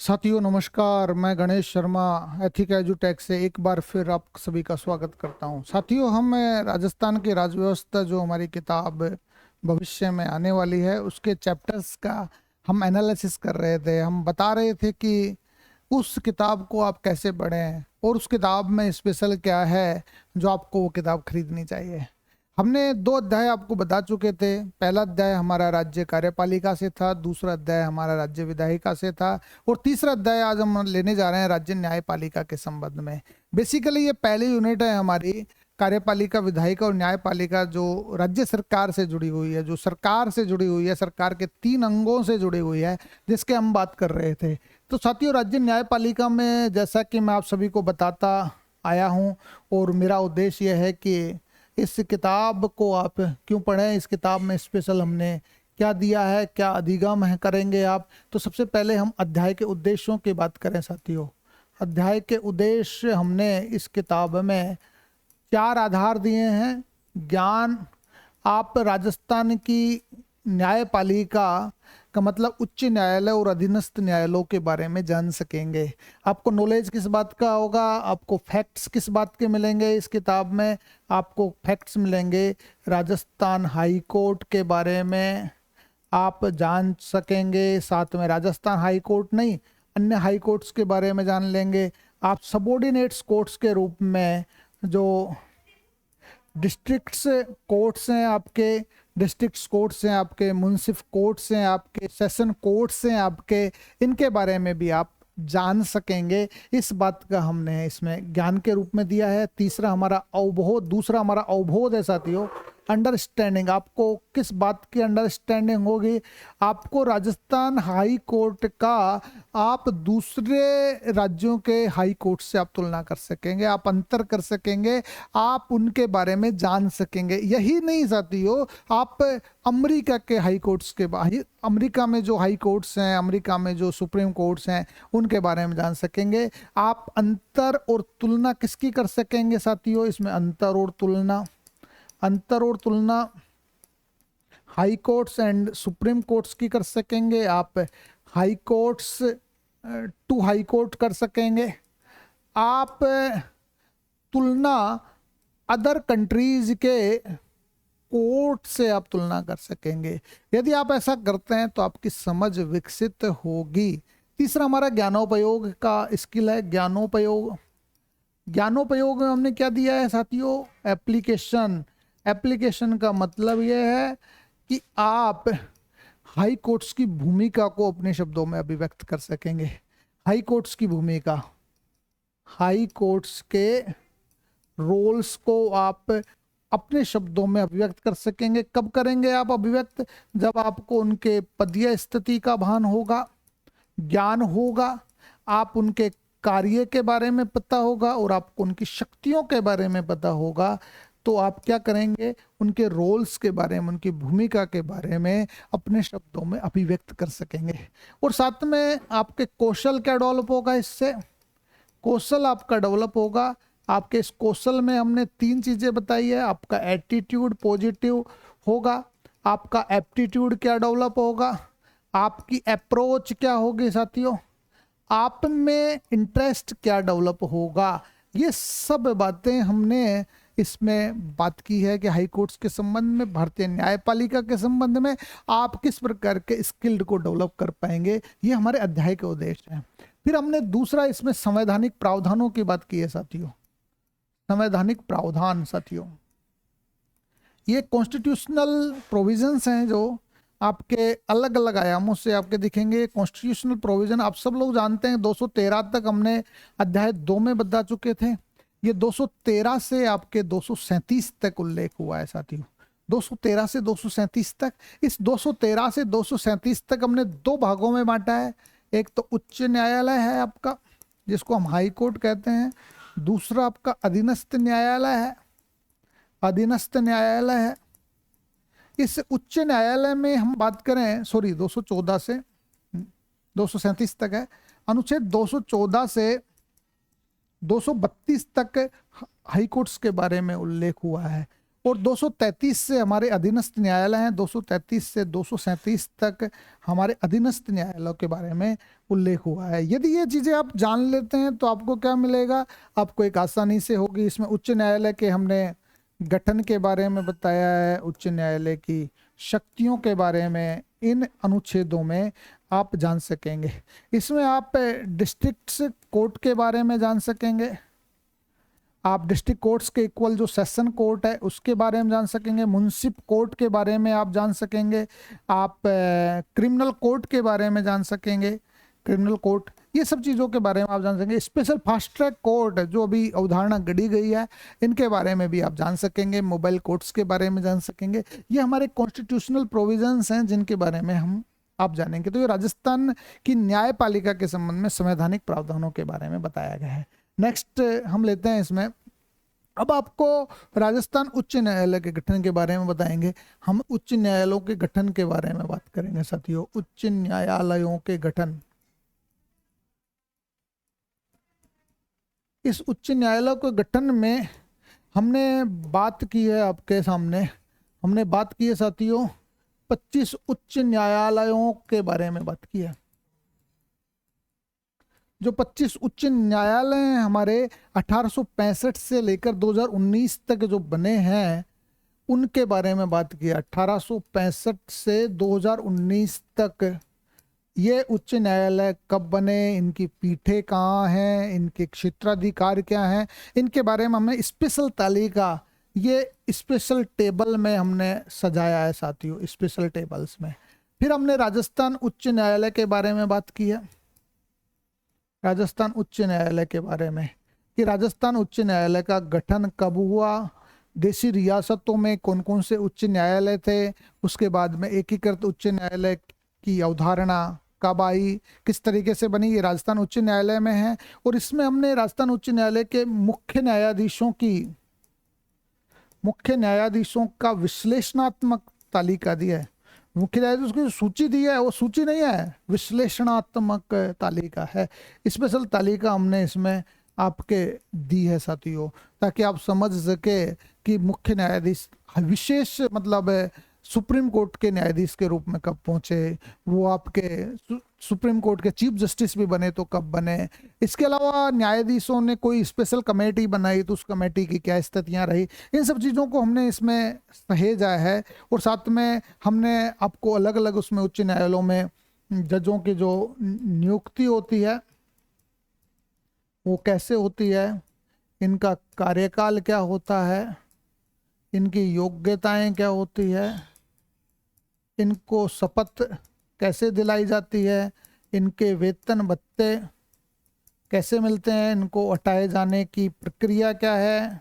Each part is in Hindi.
साथियों नमस्कार, मैं गणेश शर्मा एथिक एजुटेक से एक बार फिर आप सभी का स्वागत करता हूं। साथियों, हम राजस्थान की राजव्यवस्था जो हमारी किताब भविष्य में आने वाली है उसके चैप्टर्स का हम एनालिसिस कर रहे थे। हम बता रहे थे कि उस किताब को आप कैसे पढ़ें और उस किताब में स्पेशल क्या है जो आपको वो किताब खरीदनी चाहिए। हमने 2 अध्याय आपको बता चुके थे। पहला अध्याय हमारा राज्य कार्यपालिका से था, दूसरा अध्याय हमारा राज्य विधायिका से था और तीसरा अध्याय आज हम लेने जा रहे हैं राज्य न्यायपालिका के संबंध में। बेसिकली ये पहली यूनिट है हमारी कार्यपालिका, विधायिका और न्यायपालिका जो राज्य सरकार से जुड़ी हुई है, जो सरकार से जुड़ी हुई है, सरकार के 3 अंगों से जुड़ी हुई है, जिसके हम बात कर रहे थे। तो साथियों, राज्य न्यायपालिका में जैसा कि मैं आप सभी को बताता आया हूँ और मेरा उद्देश्य यह है कि इस किताब को आप क्यों पढ़ें, इस किताब में स्पेशल हमने क्या दिया है, क्या अधिगम है करेंगे आप। तो सबसे पहले हम अध्याय के उद्देश्यों की बात करें साथियों। अध्याय के उद्देश्य हमने इस किताब में 4 आधार दिए हैं। ज्ञान, आप राजस्थान की न्यायपालिका का मतलब उच्च न्यायालय और अधीनस्थ न्यायालयों के बारे में जान सकेंगे। आपको नॉलेज किस बात का होगा, आपको फैक्ट्स किस बात के मिलेंगे इस किताब में। आपको फैक्ट्स मिलेंगे राजस्थान हाई कोर्ट के बारे में, आप जान सकेंगे। साथ में राजस्थान हाई कोर्ट नहीं, अन्य हाई कोर्ट्स के बारे में जान लेंगे। आप सबॉर्डिनेट्स कोर्ट्स के रूप में जो डिस्ट्रिक्ट्स कोर्ट्स हैं, आपके डिस्ट्रिक्ट कोर्ट्स हैं, आपके मुंसिफ कोर्ट्स हैं, आपके सेशन कोर्ट्स हैं आपके, इनके बारे में भी आप जान सकेंगे। इस बात का हमने इसमें ज्ञान के रूप में दिया है। तीसरा हमारा अवबोध, दूसरा हमारा अवबोध है साथियों, अंडरस्टैंडिंग। आपको किस बात की अंडरस्टैंडिंग होगी, आपको राजस्थान हाई कोर्ट का आप दूसरे राज्यों के हाई कोर्ट से आप तुलना कर सकेंगे, आप अंतर कर सकेंगे, आप उनके बारे में जान सकेंगे। यही नहीं साथियों, आप अमेरिका के हाई कोर्ट्स के अमेरिका में जो हाई कोर्ट्स हैं, अमेरिका में जो सुप्रीम कोर्ट्स हैं, उनके बारे में जान सकेंगे। आप अंतर और तुलना किसकी कर सकेंगे साथियों, इसमें अंतर और तुलना, अंतर और तुलना high courts and supreme courts की कर सकेंगे। आप high courts to high court कर सकेंगे। आप तुलना अदर कंट्रीज के कोर्ट से आप तुलना कर सकेंगे। यदि आप ऐसा करते हैं तो आपकी समझ विकसित होगी। तीसरा हमारा ज्ञानोपयोग का स्किल है, ज्ञानोपयोग। ज्ञानोपयोग में हमने क्या दिया है साथियों, एप्लीकेशन। एप्लीकेशन का मतलब यह है कि आप हाई कोर्ट्स की भूमिका को अपने शब्दों में अभिव्यक्त कर सकेंगे। हाई कोर्ट्स की भूमिका, हाई कोर्ट्स के रोल्स को आप अपने शब्दों में अभिव्यक्त कर सकेंगे। कब करेंगे आप अभिव्यक्त, जब आपको उनके पदीय स्थिति का भान होगा, ज्ञान होगा, आप उनके कार्य के बारे में पता होगा और आपको उनकी शक्तियों के बारे में पता होगा। तो आप क्या करेंगे, उनके रोल्स के बारे में, उनकी भूमिका के बारे में अपने शब्दों में अभिव्यक्त कर सकेंगे। और साथ में आपके कौशल क्या डेवलप होगा, इससे कौशल आपका डेवलप होगा। आपके इस कौशल में हमने 3 चीजें बताई है। आपका एटीट्यूड पॉजिटिव होगा, आपका एप्टीट्यूड क्या डेवलप होगा, आपकी अप्रोच क्या होगी साथियों, आप में इंटरेस्ट क्या डेवलप होगा। ये सब बातें हमने इसमें बात की है कि हाई कोर्ट्स के संबंध में, भारतीय न्यायपालिका के संबंध में आप किस प्रकार के स्किल्ड को डेवलप कर पाएंगे। ये हमारे अध्याय के उद्देश्य हैं। फिर हमने दूसरा इसमें संवैधानिक प्रावधानों की बात की है साथियों। संवैधानिक प्रावधान साथियों, ये कॉन्स्टिट्यूशनल प्रोविजंस हैं जो आपके अलग अलग आयामों से आपके दिखेंगे। कॉन्स्टिट्यूशनल प्रोविजन आप सब लोग जानते हैं, 213 तक हमने अध्याय 2 में बता चुके थे। ये 213 से आपके 237 तक उल्लेख हुआ है साथियों, 213 से 237 तक। इस 213 से 237 तक हमने 2 भागों में बांटा है। एक तो उच्च न्यायालय है आपका, जिसको हम हाई कोर्ट कहते हैं। दूसरा आपका अधीनस्थ न्यायालय है, अधीनस्थ न्यायालय है। इस उच्च न्यायालय में हम बात करें, सॉरी 214 से 237 तक है। अनुच्छेद 214 से 232 तक हाई कोर्ट्स के बारे में उल्लेख हुआ है। और 233 से हमारे अधीनस्थ न्यायालय हैं, 233 से 237 तक हमारे अधीनस्थ न्यायालयों के बारे में उल्लेख हुआ है। यदि ये चीज़ें आप जान लेते हैं तो आपको क्या मिलेगा, आपको एक आसानी से होगी। इसमें उच्च न्यायालय के हमने गठन के बारे में बताया है, उच्च न्यायालय की शक्तियों के बारे में इन अनुच्छेदों में आप जान सकेंगे। इसमें आप डिस्ट्रिक्ट कोर्ट के बारे में जान सकेंगे, आप डिस्ट्रिक्ट कोर्ट्स के इक्वल जो सेशन कोर्ट है उसके बारे में जान सकेंगे, म्युनिसिप कोर्ट के बारे में आप जान सकेंगे, आप क्रिमिनल कोर्ट के बारे में जान सकेंगे, क्रिमिनल कोर्ट, ये सब चीज़ों के बारे में आप जान सकेंगे। स्पेशल फास्ट ट्रैक कोर्ट जो अभी अवधारणा गढ़ी गई है, इनके बारे में भी आप जान सकेंगे, मोबाइल कोर्ट्स के बारे में जान सकेंगे। ये हमारे कॉन्स्टिट्यूशनल प्रोविजंस हैं जिनके बारे में हम आप जानेंगे। तो ये राजस्थान की न्यायपालिका के संबंध में संवैधानिक प्रावधानों के बारे में बताया गया है। नेक्स्ट हम लेते हैं इसमें, अब आपको राजस्थान उच्च न्यायालय के गठन के बारे में बताएंगे। हम उच्च न्यायालयों के गठन के बारे में बात करेंगे साथियों, उच्च न्यायालयों के गठन। इस उच्च न्यायालय के गठन में हमने बात की है, आपके सामने हमने बात की है साथियों 25 उच्च न्यायालयों के बारे में बात की है। जो 25 उच्च न्यायालय हैं हमारे 1865 से लेकर 2019 तक जो बने हैं उनके बारे में बात की है। 1865 से 2019 तक ये उच्च न्यायालय कब बने, इनकी पीठें कहाँ हैं, इनके क्षेत्राधिकार क्या हैं, इनके बारे में हमने स्पेशल तालिका, ये स्पेशल टेबल में हमने सजाया है साथियों, स्पेशल टेबल्स में। फिर हमने राजस्थान उच्च न्यायालय के बारे में बात की है, राजस्थान उच्च न्यायालय के बारे में कि राजस्थान उच्च न्यायालय का गठन कब हुआ, देशी रियासतों में कौन कौन से उच्च न्यायालय थे, उसके बाद में एकीकृत उच्च न्यायालय की अवधारणा कब आई, किस तरीके से बनी, ये राजस्थान उच्च न्यायालय में है। और इसमें हमने राजस्थान उच्च न्यायालय के मुख्य न्यायाधीशों का विश्लेषणात्मक तालिका दी है। मुख्य न्यायाधीश की सूची दी है, वो सूची नहीं है, विश्लेषणात्मक तालिका है। स्पेशल तालिका हमने इसमें आपके दी है साथियों, ताकि आप समझ सके कि मुख्य न्यायाधीश विशेष मतलब सुप्रीम कोर्ट के न्यायाधीश के रूप में कब पहुंचे, वो आपके सुप्रीम कोर्ट के चीफ जस्टिस भी बने तो कब बने। इसके अलावा न्यायाधीशों ने कोई स्पेशल कमेटी बनाई तो उस कमेटी की क्या स्थितियां रही, इन सब चीज़ों को हमने इसमें सहेजा है। और साथ में हमने आपको अलग अलग उसमें उच्च न्यायालयों में जजों की जो नियुक्ति होती है वो कैसे होती है, इनका कार्यकाल क्या होता है, इनकी योग्यताएं क्या होती है, इनको शपथ कैसे दिलाई जाती है, इनके वेतन भत्ते कैसे मिलते हैं, इनको हटाए जाने की प्रक्रिया क्या है,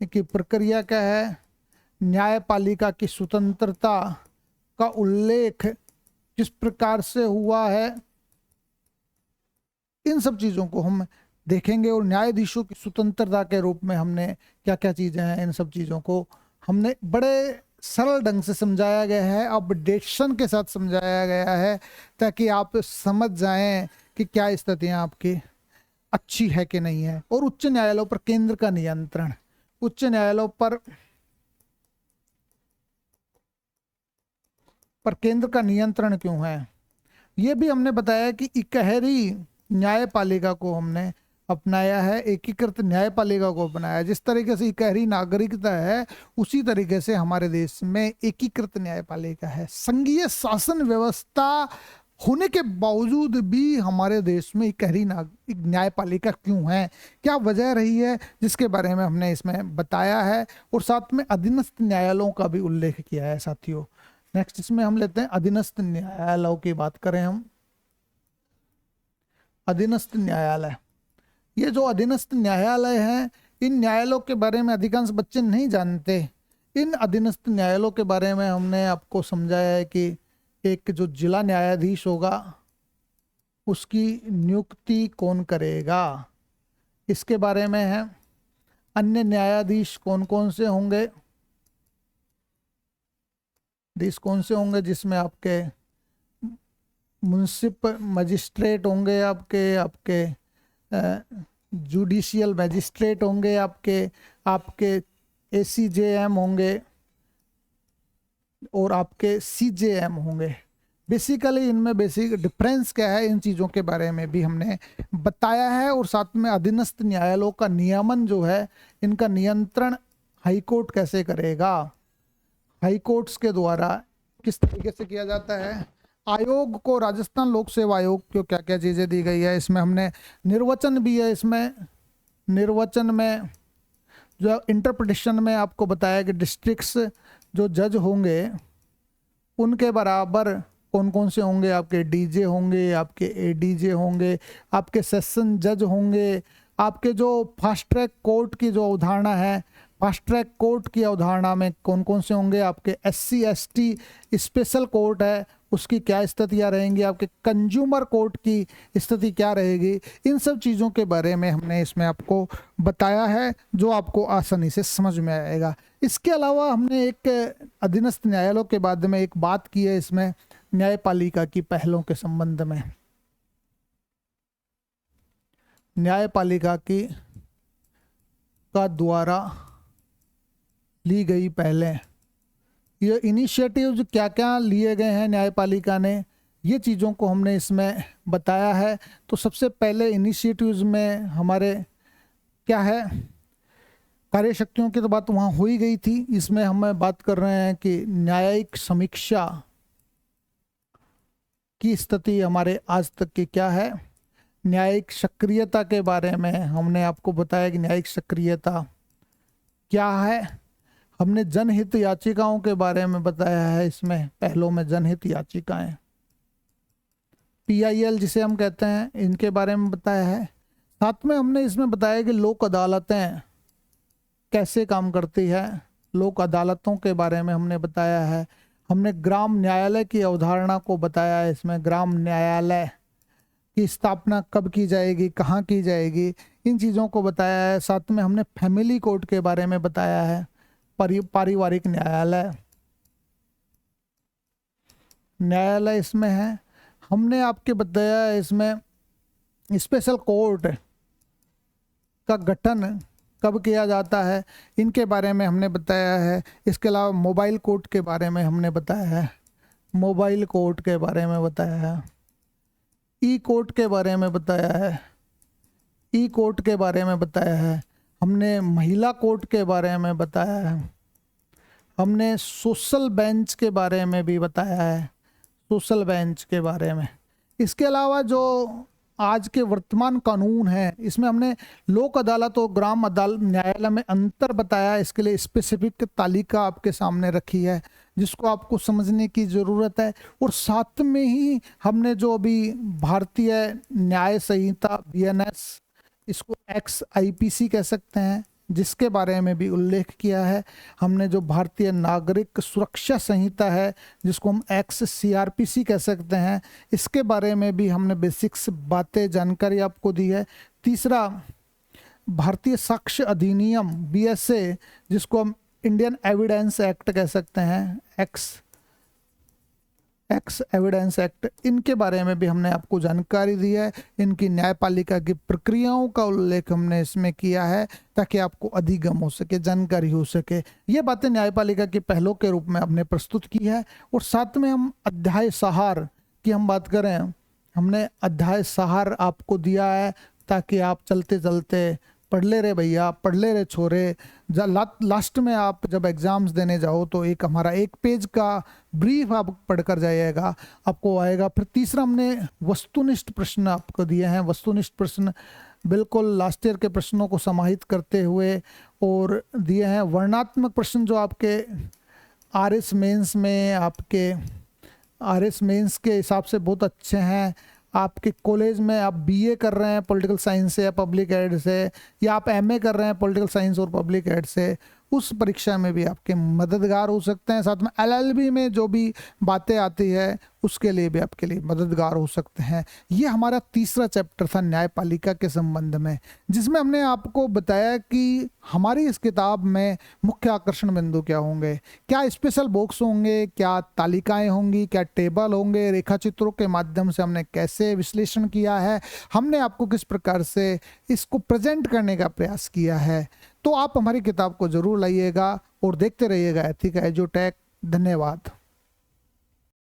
इनकी प्रक्रिया क्या है, न्यायपालिका की स्वतंत्रता का उल्लेख किस प्रकार से हुआ है, इन सब चीज़ों को हम देखेंगे। और न्यायाधीशों की स्वतंत्रता के रूप में हमने क्या क्या चीज़ें हैं, इन सब चीज़ों को हमने बड़े सरल ढंग से समझाया गया है, अपडेशन के साथ समझाया गया है, ताकि आप समझ जाएं कि क्या स्थितियां आपकी अच्छी है कि नहीं है। और उच्च न्यायालयों पर केंद्र का नियंत्रण, उच्च न्यायालयों पर केंद्र का नियंत्रण क्यों है, ये भी हमने बताया कि इकहरी न्यायपालिका को हमने अपनाया है, एकीकृत न्यायपालिका को अपनाया। जिस तरीके से इकहरी नागरिकता है उसी तरीके से हमारे देश में एकीकृत न्यायपालिका है। संघीय शासन व्यवस्था होने के बावजूद भी हमारे देश में इकहरी न्यायपालिका क्यों है, क्या वजह रही है, जिसके बारे में हमने इसमें बताया है। और साथ में अधीनस्थ न्यायालयों का भी उल्लेख किया है साथियों। नेक्स्ट इसमें हम लेते हैं अधीनस्थ न्यायालयों की बात करें हम। अधीनस्थ न्यायालय, ये जो अधीनस्थ न्यायालय हैं, इन न्यायालयों के बारे में अधिकांश बच्चे नहीं जानते। इन अधीनस्थ न्यायालयों के बारे में हमने आपको समझाया है कि एक जो जिला न्यायाधीश होगा उसकी नियुक्ति कौन करेगा, इसके बारे में है। अन्य न्यायाधीश कौन कौन से होंगे, जिसमें आपके म्युनिसिप मजिस्ट्रेट होंगे, आपके जुडिशियल मजिस्ट्रेट होंगे, आपके ACJM होंगे और आपके CJM होंगे। बेसिकली इनमें बेसिक डिफरेंस क्या है, इन चीज़ों के बारे में भी हमने बताया है। और साथ में अधीनस्थ न्यायालयों का नियमन जो है, इनका नियंत्रण हाई कोर्ट कैसे करेगा, हाई कोर्ट्स के द्वारा किस तरीके से किया जाता है। आयोग को, राजस्थान लोक सेवा आयोग को क्या क्या चीज़ें दी गई है, इसमें हमने निर्वचन भी है। इसमें निर्वचन में जो इंटरप्रिटेशन में आपको बताया कि डिस्ट्रिक्ट्स जो जज होंगे उनके बराबर कौन कौन से होंगे, आपके डीजे होंगे, आपके एडीजे होंगे, आपके सेशन जज होंगे, आपके जो फास्ट ट्रैक कोर्ट की जो अवधारणा है, फास्ट ट्रैक कोर्ट की अवधारणा में कौन कौन से होंगे, आपके SC ST स्पेशल कोर्ट है उसकी क्या स्थितियाँ रहेंगी, आपके कंज्यूमर कोर्ट की स्थिति क्या रहेगी, इन सब चीज़ों के बारे में हमने इसमें आपको बताया है, जो आपको आसानी से समझ में आएगा। इसके अलावा हमने एक अधीनस्थ न्यायालयों के बाद में एक बात की है इसमें न्यायपालिका की पहलों के संबंध में। न्यायपालिका की का द्वारा ली गई पहले ये इनिशिएटिव्स क्या क्या लिए गए हैं न्यायपालिका ने, ये चीज़ों को हमने इसमें बताया है। तो सबसे पहले इनिशिएटिव्स में हमारे क्या है, कार्य शक्तियों की तो बात वहाँ हो ही गई थी। इसमें हम बात कर रहे हैं कि न्यायिक समीक्षा की स्थिति हमारे आज तक की क्या है। न्यायिक सक्रियता के बारे में हमने आपको बताया कि न्यायिक सक्रियता क्या है। हमने जनहित याचिकाओं के बारे में बताया है, इसमें पहलों में जनहित याचिकाएं, PIL जिसे हम कहते हैं, इनके बारे में बताया है। साथ में हमने इसमें बताया कि लोक अदालतें कैसे काम करती है, लोक अदालतों के बारे में हमने बताया है। हमने ग्राम न्यायालय की अवधारणा को बताया है, इसमें ग्राम न्यायालय की स्थापना कब की जाएगी, कहाँ की जाएगी, इन चीज़ों को बताया है। साथ में हमने फैमिली कोर्ट के बारे में बताया है, पारिवारिक न्यायालय न्यायालय इसमें है। हमने आपके बताया है इसमें स्पेशल कोर्ट का गठन कब किया जाता है, इनके बारे में हमने बताया है। इसके अलावा मोबाइल कोर्ट के बारे में हमने बताया है, मोबाइल कोर्ट के बारे में बताया है, ई कोर्ट के बारे में बताया है, ई कोर्ट के बारे में बताया है। हमने महिला कोर्ट के बारे में बताया है। हमने सोशल बेंच के बारे में भी बताया है, सोशल बेंच के बारे में। इसके अलावा जो आज के वर्तमान कानून है, इसमें हमने लोक अदालत और ग्राम अदालत न्यायालय में अंतर बताया। इसके लिए स्पेसिफिक तालिका आपके सामने रखी है जिसको आपको समझने की ज़रूरत है। और साथ में ही हमने जो अभी भारतीय न्याय संहिता BNS, इसको XIPC कह सकते हैं, जिसके बारे में भी उल्लेख किया है। हमने जो भारतीय नागरिक सुरक्षा संहिता है जिसको हम XCRPC कह सकते हैं, इसके बारे में भी हमने बेसिक्स बातें जानकारी आपको दी है। तीसरा, भारतीय साक्ष्य अधिनियम BSA, जिसको हम इंडियन एविडेंस एक्ट कह सकते हैं, एक्स एविडेंस एक्ट, इनके बारे में भी हमने आपको जानकारी दी है। इनकी न्यायपालिका की प्रक्रियाओं का उल्लेख हमने इसमें किया है ताकि आपको अधिगम हो सके, जानकारी हो सके। ये बातें न्यायपालिका के पहलों के रूप में हमने प्रस्तुत की है। और साथ में हम अध्याय सार की हम बात करें, हमने अध्याय सार आपको दिया है ताकि आप चलते चलते पढ़ ले रहे भैया, पढ़ ले रहे छोरे, लास्ट में आप जब एग्ज़ाम्स देने जाओ तो एक हमारा 1 पेज का ब्रीफ आप पढ़कर जाइएगा, आपको आएगा। फिर तीसरा, हमने वस्तुनिष्ठ प्रश्न आपको दिए हैं, वस्तुनिष्ठ प्रश्न बिल्कुल लास्ट ईयर के प्रश्नों को समाहित करते हुए और दिए हैं। वर्णनात्मक प्रश्न जो आपके RS मेंस में, आपके RS मेंस के हिसाब से बहुत अच्छे हैं। आपके कॉलेज में आप BA कर रहे हैं पॉलिटिकल साइंस से या पब्लिक एड से, या आप MA कर रहे हैं पॉलिटिकल साइंस और पब्लिक एड से, उस परीक्षा में भी आपके मददगार हो सकते हैं। साथ में LLB में जो भी बातें आती है उसके लिए भी आपके लिए मददगार हो सकते हैं। ये हमारा तीसरा चैप्टर था न्यायपालिका के संबंध में, जिसमें हमने आपको बताया कि हमारी इस किताब में मुख्य आकर्षण बिंदु क्या होंगे, क्या स्पेशल बॉक्स होंगे, क्या तालिकाएं होंगी, क्या टेबल होंगे, रेखा चित्रों के माध्यम से हमने कैसे विश्लेषण किया है, हमने आपको किस प्रकार से इसको प्रेजेंट करने का प्रयास किया है। तो आप हमारी किताब को जरूर लाइएगा और देखते रहिएगा एथिका एजुटेक। धन्यवाद।